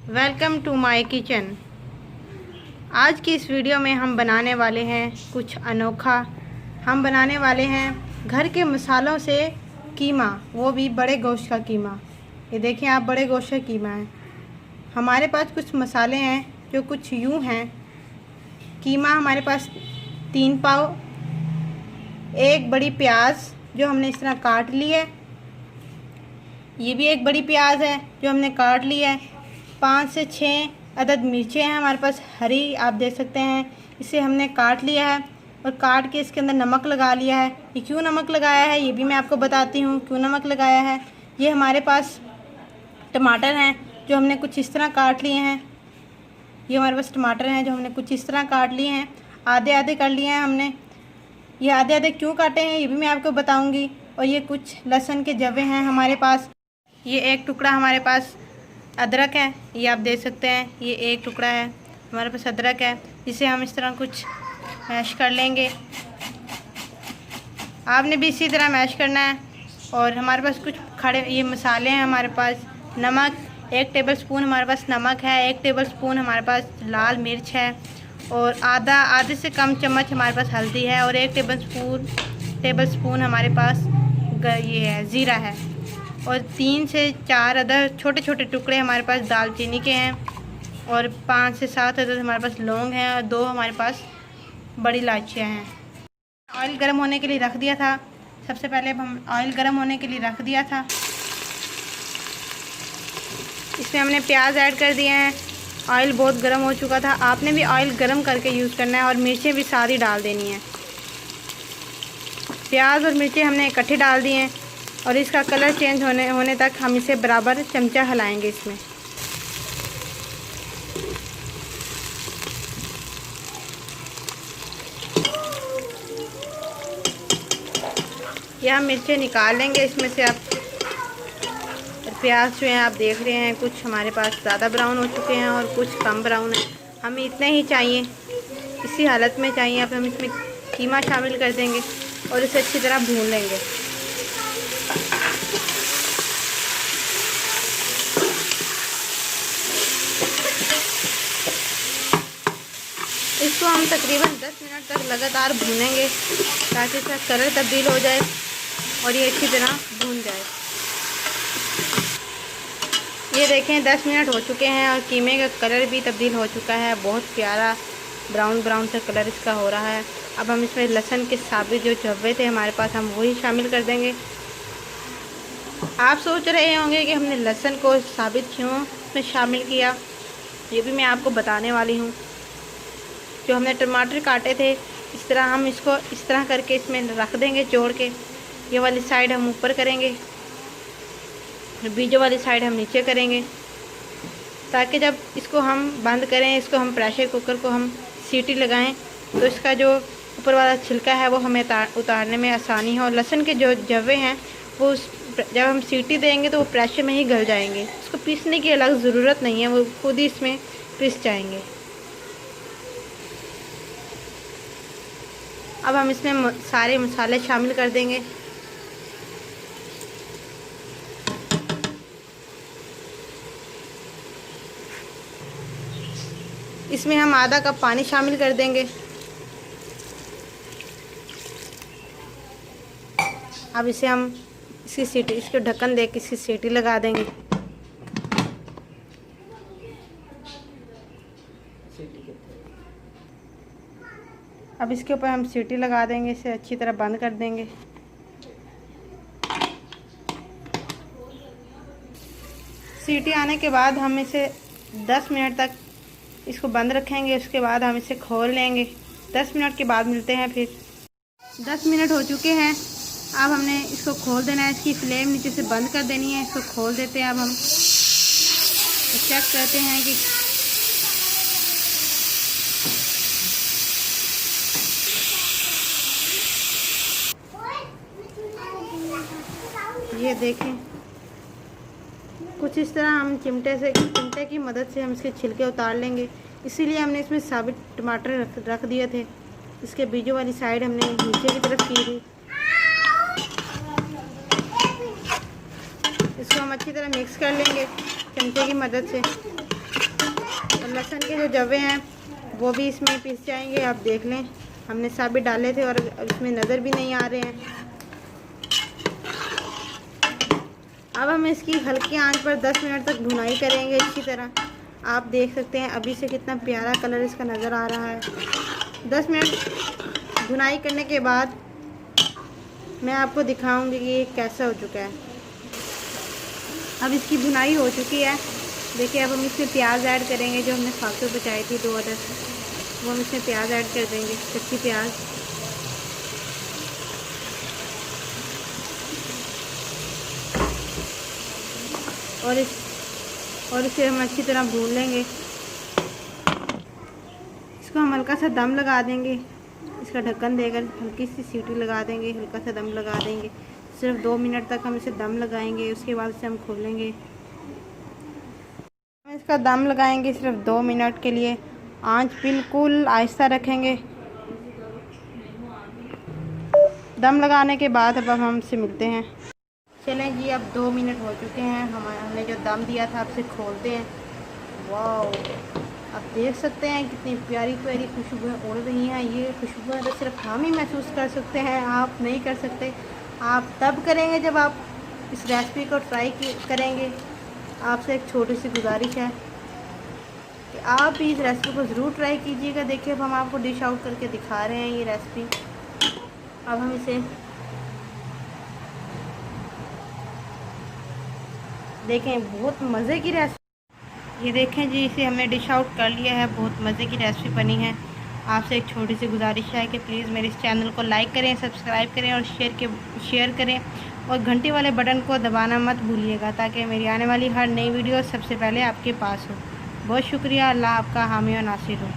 Welcome to my kitchen. आज की इस वीडियो में हम बनाने वाले हैं कुछ अनोखा। हम बनाने वाले हैं घर के मसालों से कीमा, वो भी बड़े गोश्त का कीमा। ये देखें आप, बड़े गोश्त का कीमा है। हमारे पास कुछ मसाले हैं जो कुछ यूँ हैं। कीमा हमारे पास 3 पाव, एक बड़ी प्याज जो हमने इस तरह काट ली है, ये भी एक बड़ी प्याज है जो हमने काट ली है। 5 से 6 अदद मिर्चें हैं हमारे पास, हरी, आप देख सकते हैं। इसे हमने काट लिया है और काट के इसके अंदर नमक लगा लिया है। ये क्यों नमक लगाया है ये भी मैं आपको बताती हूँ, क्यों नमक लगाया है। ये हमारे पास टमाटर हैं जो हमने कुछ इस तरह काट लिए हैं। ये हमारे पास टमाटर हैं जो हमने कुछ इस तरह काट लिए हैं, आधे आधे कर लिए हैं हमने। ये आधे आधे क्यों काटे हैं ये भी मैं आपको बताऊँगी। और ये कुछ लहसुन के जवे हैं हमारे पास। ये एक टुकड़ा हमारे पास अदरक है, ये आप देख सकते हैं। ये एक टुकड़ा है हमारे पास अदरक है, जिसे हम इस तरह कुछ मैश कर लेंगे। आपने भी इसी तरह मैश करना है। और हमारे पास कुछ खड़े ये मसाले हैं हमारे पास। नमक 1 टेबलस्पून हमारे पास नमक है, 1 टेबलस्पून हमारे पास लाल मिर्च है, और आधे से कम चम्मच हमारे पास हल्दी है, और 1 टेबलस्पून हमारे पास ये है ज़ीरा है, और 3 से 4 अदद छोटे छोटे टुकड़े हमारे पास दालचीनी के हैं, और 5 से 7 अदद हमारे पास लौंग हैं, और 2 हमारे पास बड़ी इलायचियाँ हैं। ऑयल गर्म होने के लिए रख दिया था। सबसे पहले हम ऑयल गर्म होने के लिए रख दिया था। इसमें हमने प्याज ऐड कर दिए हैं। ऑयल बहुत गर्म हो चुका था। आपने भी ऑयल गर्म करके यूज़ करना है, और मिर्चें भी सारी डाल देनी हैं। प्याज और मिर्चें हमने इकट्ठे डाल दिए हैं, और इसका कलर चेंज होने तक हम इसे बराबर चमचा हिलाएंगे। इसमें यह मिर्चें निकाल लेंगे इसमें से। आप प्याज जो हैं आप देख रहे हैं, कुछ हमारे पास ज़्यादा ब्राउन हो चुके हैं और कुछ कम ब्राउन है। हमें इतने ही चाहिए, इसी हालत में चाहिए। अब हम इसमें कीमा शामिल कर देंगे और इसे अच्छी तरह भून लेंगे। इसको हम तकरीबन 10 मिनट तक लगातार भूनेंगे, ताकि इसका कलर तब्दील हो जाए और ये अच्छी तरह भून जाए। ये देखें 10 मिनट हो चुके हैं और कीमे का कलर भी तब्दील हो चुका है। बहुत प्यारा ब्राउन सा कलर इसका हो रहा है। अब हम इसमें लहसुन के साबित जो जवे थे हमारे पास, हम वही शामिल कर देंगे। आप सोच रहे होंगे कि हमने लहसुन को साबित क्यों इसमें शामिल किया, ये भी मैं आपको बताने वाली हूँ। जो हमने टमाटर काटे थे, इस तरह हम इसको इस तरह करके इसमें रख देंगे जोड़ के। ये वाली साइड हम ऊपर करेंगे, बीजों वाली साइड हम नीचे करेंगे, ताकि जब इसको हम बंद करें, इसको हम प्रेशर कुकर को हम सीटी लगाएं, तो इसका जो ऊपर वाला छिलका है वो हमें उतारने में आसानी हो। लहसुन के जो जवे हैं वो जब हम सीटी देंगे तो वो प्रेशर में ही गल जाएंगे। इसको पीसने की अलग ज़रूरत नहीं है, वो खुद ही इसमें पिस जाएंगे। अब हम इसमें सारे मसाले शामिल कर देंगे। इसमें हम आधा कप पानी शामिल कर देंगे। अब इसे हम इसको ढक्कन दे के इसकी सीटी लगा देंगे। अब इसके ऊपर हम सीटी लगा देंगे, इसे अच्छी तरह बंद कर देंगे। सीटी आने के बाद हम इसे 10 मिनट तक इसको बंद रखेंगे। उसके बाद हम इसे खोल लेंगे। 10 मिनट के बाद मिलते हैं फिर। 10 मिनट हो चुके हैं। अब हमने इसको खोल देना है। इसकी फ्लेम नीचे से बंद कर देनी है। इसको खोल देते हैं। अब हम चेक करते हैं कि ये देखें, कुछ इस तरह हम चिमटे की मदद से हम इसके छिलके उतार लेंगे। इसीलिए हमने इसमें साबित टमाटर रख दिए थे। इसके बीजों वाली साइड हमने नीचे की तरफ की थी। इसको हम अच्छी तरह मिक्स कर लेंगे चमचे की मदद से। और लहसुन के जो जवे हैं वो भी इसमें पिस जाएंगे। आप देख लें, हमने साबित डाले थे और इसमें नज़र भी नहीं आ रहे हैं। अब हम इसकी हल्की आंच पर 10 मिनट तक भुनाई करेंगे अच्छी तरह। आप देख सकते हैं अभी से कितना प्यारा कलर इसका नज़र आ रहा है। 10 मिनट भुनाई करने के बाद मैं आपको दिखाऊंगी कि ये कैसा हो चुका है। अब इसकी भुनाई हो चुकी है। देखिए, अब हम इसमें प्याज ऐड करेंगे। जो हमने फालतू बचाई थी 2 अदर, वो हम इसमें प्याज ऐड कर देंगे, कच्ची प्याज। और इसे हम अच्छी तरह भून लेंगे। इसको हम हल्का सा दम लगा देंगे। इसका ढक्कन देकर हल्की सी सीटी लगा देंगे, हल्का सा दम लगा देंगे। सिर्फ 2 मिनट तक हम इसे दम लगाएंगे, उसके बाद इसे हम खोलेंगे। हम इसका दम लगाएंगे सिर्फ 2 मिनट के लिए। आंच बिल्कुल आहिस्ता रखेंगे। दम लगाने के बाद अब हम हमसे मिलते हैं। चलें जी, अब 2 मिनट हो चुके हैं। हमने जो दम दिया था, अब से खोलते हैं। वाह, आप देख सकते हैं कितनी प्यारी प्यारी खुशबुएं उड़ रही हैं। ये खुशबुएं तो सिर्फ हम ही महसूस कर सकते हैं, आप नहीं कर सकते। आप तब करेंगे जब आप इस रेसिपी को ट्राई करेंगे। आपसे एक छोटी सी गुजारिश है कि आप भी इस रेसिपी को ज़रूर ट्राई कीजिएगा। देखिए, अब हम आपको डिश आउट करके दिखा रहे हैं ये रेसिपी। अब हम इसे देखें, बहुत मज़े की रेसिपी। ये देखें जी, इसे हमने डिश आउट कर लिया है। बहुत मज़े की रेसिपी बनी है। आपसे एक छोटी सी गुजारिश है कि प्लीज़ मेरे इस चैनल को लाइक करें, सब्सक्राइब करें और शेयर करें और घंटी वाले बटन को दबाना मत भूलिएगा, ताकि मेरी आने वाली हर नई वीडियो सबसे पहले आपके पास हो। बहुत शुक्रिया। अल्लाह आपका हामी और नासिर हो।